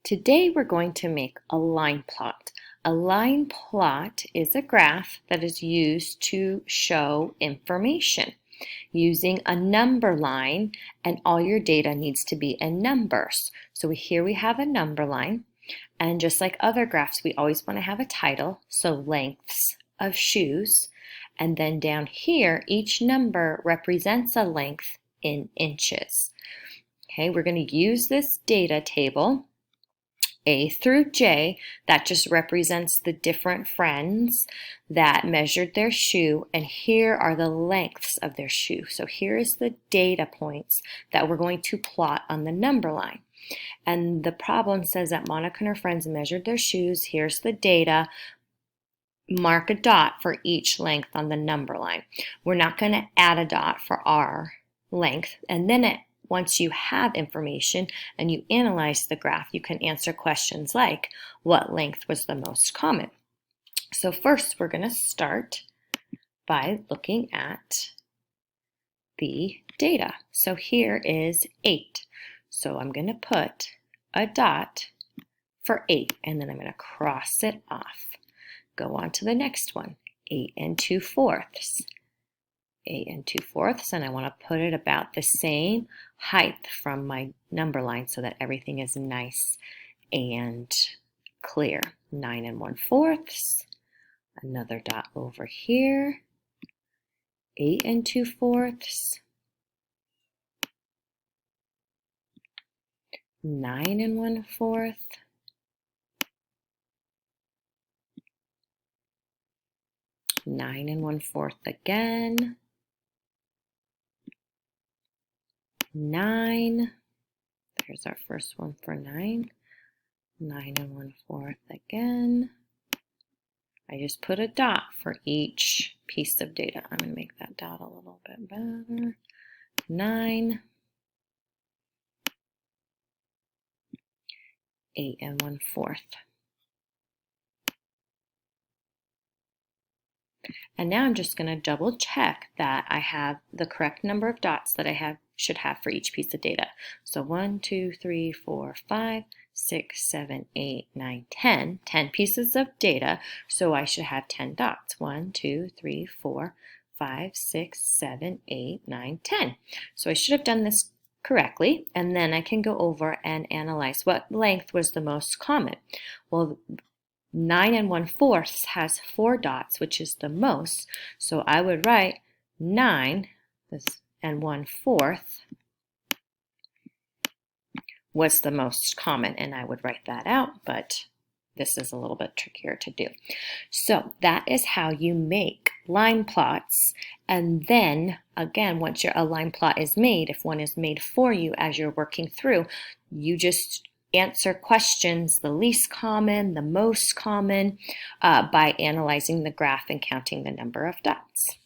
Today we're going to make a line plot. A line plot is a graph that is used to show information using a number line, and all your data needs to be in numbers. So here we have a number line, and just like other graphs, we always want to have a title, so lengths of shoes, and then down here each number represents a length in inches. Okay, we're going to use this data table A through J, that just represents the different friends that measured their shoe, and here are the lengths of their shoe. So here is the data points that we're going to plot on the number line. And the problem says that Monica and her friends measured their shoes. Here's the data. Mark a dot for each length on the number line. We're not going to add a dot for our length, and then once you have information and you analyze the graph, you can answer questions like, what length was the most common? So first, we're going to start by looking at the data. So here is 8. So I'm going to put a dot for 8, and then I'm going to cross it off. Go on to the next one, 8 2/4. 8 2/4, and I want to put it about the same height from my number line so that everything is nice and clear. 9 1/4, another dot over here, 8 2/4, 9 1/4, 9 1/4 again, 9, there's our first one for 9, 9 1/4 again. I just put a dot for each piece of data. I'm going to make that dot a little bit better. 9, 8 1/4. And now I'm just going to double check that I have the correct number of dots that I should have for each piece of data. So 1, 2, 3, 4, 5, 6, 7, 8, 9, 10. 10 pieces of data, so I should have 10 dots. 1, 2, 3, 4, 5, 6, 7, 8, 9, 10. So I should have done this correctly, and then I can go over and analyze what length was the most common. Well, 9 1/4 has 4 dots, which is the most. So I would write 9 1/4 was the most common, and I would write that out, but this is a little bit trickier to do. So that is how you make line plots. And then again, once a line plot is made, if one is made for you as you're working through, you just answer questions, the least common, the most common, by analyzing the graph and counting the number of dots.